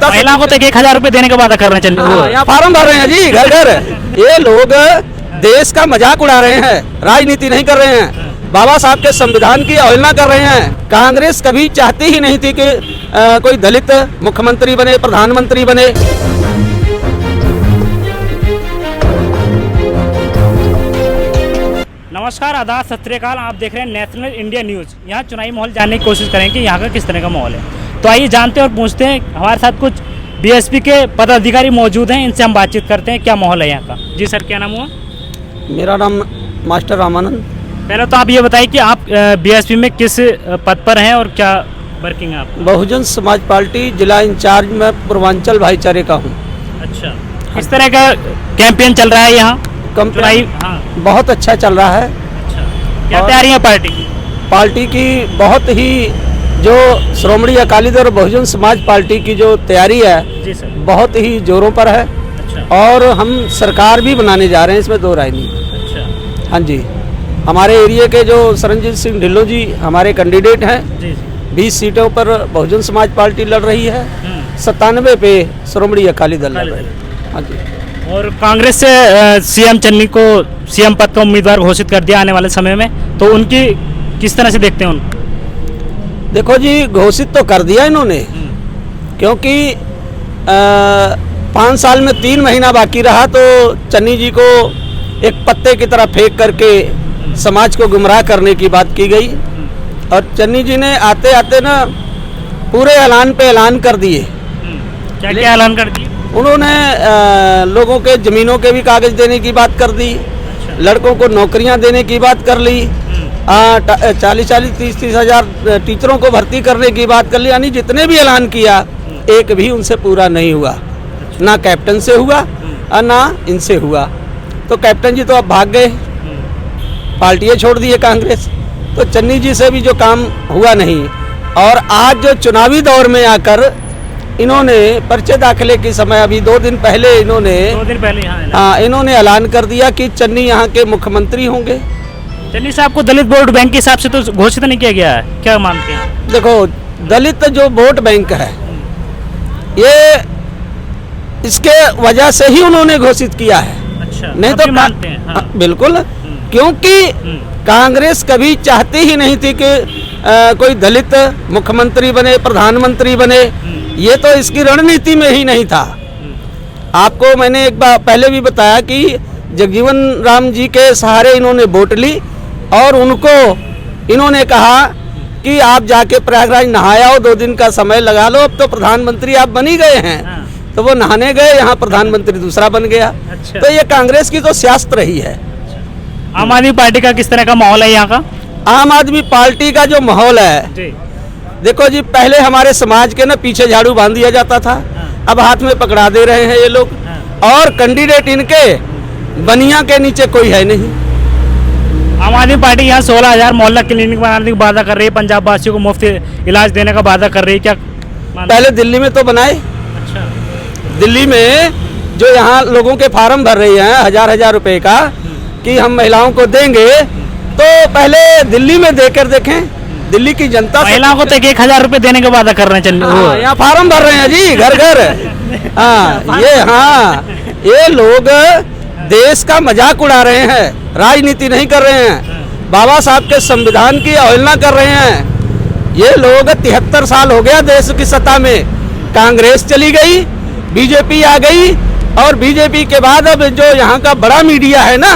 महिलाओं को तो 1,000 रुपए देने का वादा कर रहे हैं। चलिए यहाँ फार्म भर रहे हैं जी घर घर। ये लोग देश का मजाक उड़ा रहे हैं, राजनीति नहीं कर रहे हैं, बाबा साहब के संविधान की अवहेलना कर रहे हैं। कांग्रेस कभी चाहती ही नहीं थी कि कोई दलित मुख्यमंत्री बने, प्रधानमंत्री बने। नमस्कार, आदाब, सत श्री अकाल। आप देख रहे हैं नेशनल इंडिया न्यूज़। यहाँ चुनावी माहौल जानने की कोशिश करें कि यहाँ का किस तरह का माहौल है। तो आइए जानते हैं और पूछते हैं। हमारे साथ कुछ बीएसपी के पदाधिकारी मौजूद हैं, इनसे हम बातचीत करते हैं क्या माहौल है यहाँ का। जी सर, क्या नाम हुआ? मेरा नाम मास्टर रामानंद। पहले तो आप ये बताइए कि आप बीएसपी में किस पद पर हैं और क्या वर्किंग है आप? बहुजन समाज पार्टी जिला इंचार्ज में पूर्वांचल भाईचारे का हूँ। अच्छा, किस तरह का कैंपेन चल रहा है यहाँ? चुनावी बहुत अच्छा चल रहा है। अच्छा, क्या तैयारी है पार्टी की? बहुत ही जो श्रोमणी अकाली दल और बहुजन समाज पार्टी की जो तैयारी है जी सर, बहुत ही जोरों पर है। अच्छा, और हम सरकार भी बनाने जा रहे हैं, इसमें दो राय नहीं। अच्छा, हाँ जी, हमारे एरिया के जो सरनजीत सिंह ढिल्लों जी हमारे कैंडिडेट हैं। जी 20 सीटों पर बहुजन समाज पार्टी लड़ रही है, 97 पे श्रोमणी अकाली दल लड़ रही है। हाँ जी। और कांग्रेस से सीएम चन्नी को सीएम पद का उम्मीदवार घोषित कर दिया आने वाले समय में, तो उनकी किस तरह से देखते हैं उनको? देखो जी, घोषित तो कर दिया इन्होंने, क्योंकि 5 साल में 3 महीना बाकी रहा तो चन्नी जी को एक पत्ते की तरह फेंक करके समाज को गुमराह करने की बात की गई। और चन्नी जी ने आते आते ना पूरे ऐलान पे ऐलान कर दिए। क्या क्या ऐलान कर दिए उन्होंने? लोगों के ज़मीनों के भी कागज़ देने की बात कर दी। अच्छा। लड़कों को नौकरियां देने की बात कर ली। 40-40, 30-30 हज़ार टीचरों को भर्ती करने की बात कर ली। यानी जितने भी ऐलान किया एक भी उनसे पूरा नहीं हुआ। ना कैप्टन से हुआ और ना इनसे हुआ। तो कैप्टन जी तो अब भाग गए, पार्टियाँ छोड़ दिए कांग्रेस। तो चन्नी जी से भी जो काम हुआ नहीं। और आज जो चुनावी दौर में आकर इन्होंने पर्चे दाखिले के समय अभी 2 दिन पहले इन्होंने इन्होंने ऐलान कर दिया कि चन्नी यहाँ के मुख्यमंत्री होंगे। चन्नी साहब को दलित वोट बैंक के हिसाब से तो घोषित नहीं किया गया है, क्या मानते हैं आप? देखो, दलित जो वोट बैंक है ये इसके वजह से ही उन्होंने घोषित किया है। अच्छा, नहीं तो मानते हैं? हाँ। बिल्कुल, क्योंकि कांग्रेस कभी चाहती ही नहीं थी कि कोई दलित मुख्यमंत्री बने, प्रधानमंत्री बने। ये तो इसकी रणनीति में ही नहीं था। आपको मैंने एक बार पहले भी बताया कि जगजीवन राम जी के सहारे इन्होंने वोट ली और उनको इन्होंने कहा कि आप जाके प्रयागराज नहाया हो, 2 दिन का समय लगा लो, अब तो प्रधानमंत्री आप बन ही गए हैं। हाँ। तो वो नहाने गए, यहाँ प्रधानमंत्री दूसरा बन गया। अच्छा। तो ये कांग्रेस की तो सियासत रही है। आम आदमी पार्टी का किस तरह का माहौल है यहाँ का? आम आदमी पार्टी का जो माहौल है जी। देखो जी, पहले हमारे समाज के ना पीछे झाड़ू बांध दिया जाता था। अब हाथ में पकड़ा दे रहे हैं ये लोग। और कैंडिडेट इनके बनिया के नीचे कोई है नहीं। आम आदमी पार्टी यहाँ 16,000 मोहल्ला क्लिनिक बनाने की वादा कर रही है, पंजाब वासियों को मुफ्त इलाज देने का वादा कर रही है, क्या पहले दिल्ली में तो बनाए। अच्छा। दिल्ली में जो यहाँ लोगों के फार्म भर रही हैं 1000-1000 रुपए का कि हम महिलाओं को देंगे, तो पहले दिल्ली में देकर देखें। दिल्ली की जनता महिलाओं को तो 1,000 रुपए देने का वादा कर रहे हैं। चलिए यहाँ फार्म भर रहे हैं जी घर घर। ये लोग देश का मजाक उड़ा रहे हैं, राजनीति नहीं कर रहे हैं, बाबा साहब के संविधान की अवहेलना कर रहे हैं। ये लोग 73 साल हो गया देश की सत्ता में। कांग्रेस चली गई, बीजेपी आ गई, और बीजेपी के बाद अब जो यहाँ का बड़ा मीडिया है ना,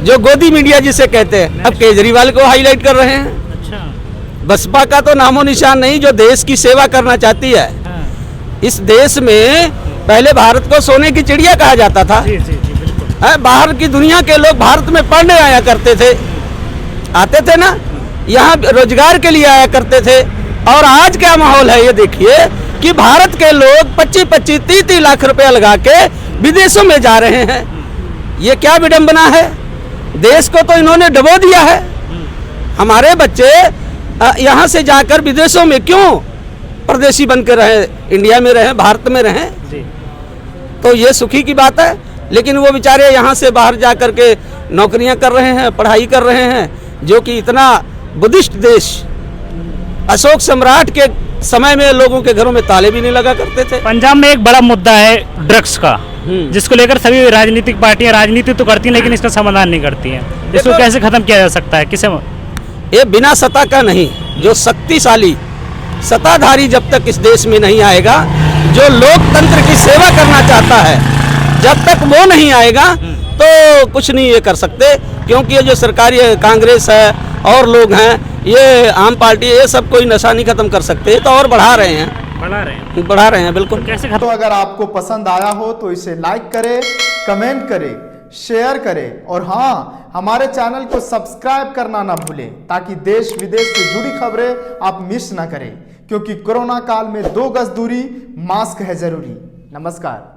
जो गोदी मीडिया जिसे कहते हैं, अब केजरीवाल को हाईलाइट कर रहे हैं। बसपा का तो नामो निशान नहीं, जो देश की सेवा करना चाहती है। इस देश में पहले भारत को सोने की चिड़िया कहा जाता था। जी, जी, जी, बिल्कुल। बाहर की दुनिया के लोग भारत में पढ़ने आया करते थे, आते थे ना, यहाँ रोजगार के लिए आया करते थे। और आज क्या माहौल है ये देखिए कि भारत के लोग 25-25, 30-30 लाख रुपया लगा के विदेशों में जा रहे हैं। ये क्या विडंबना है? देश को तो इन्होंने डुबो दिया है। हमारे बच्चे यहाँ से जाकर विदेशों में क्यों परदेशी बन के रहे, इंडिया में रहे, भारत में रहे? तो ये सुखी की बात है। लेकिन वो बेचारे यहाँ से बाहर जा कर के नौकरियाँ कर रहे हैं, पढ़ाई कर रहे हैं, जो कि इतना बुद्धिस्ट देश, अशोक सम्राट के समय में लोगों के घरों में ताले भी नहीं लगा करते थे। पंजाब में एक बड़ा मुद्दा है ड्रग्स का, जिसको लेकर सभी राजनीतिक पार्टियां राजनीति तो करती हैं लेकिन इसका समाधान नहीं करती हैं। इसको देखो- कैसे खत्म किया जा सकता है, किसे? ये बिना सत्ता का नहीं, जो शक्तिशाली सत्ताधारी जब तक इस देश में नहीं आएगा, जो लोकतंत्र की सेवा करना चाहता है, जब तक वो नहीं आएगा तो कुछ नहीं ये कर सकते। क्योंकि ये जो सरकारी कांग्रेस है और लोग हैं, ये आम पार्टी, ये सब कोई नशा नहीं खत्म कर सकते, तो और बढ़ा रहे हैं बिल्कुल। कैसे तो खत्म? अगर आपको पसंद आया हो तो इसे लाइक करें, कमेंट करें, शेयर करें और हाँ, हमारे चैनल को सब्सक्राइब करना ना भूलें ताकि देश विदेश से जुड़ी खबरें आप मिस ना करें। क्योंकि कोरोना काल में 2 गज दूरी, मास्क है जरूरी। नमस्कार।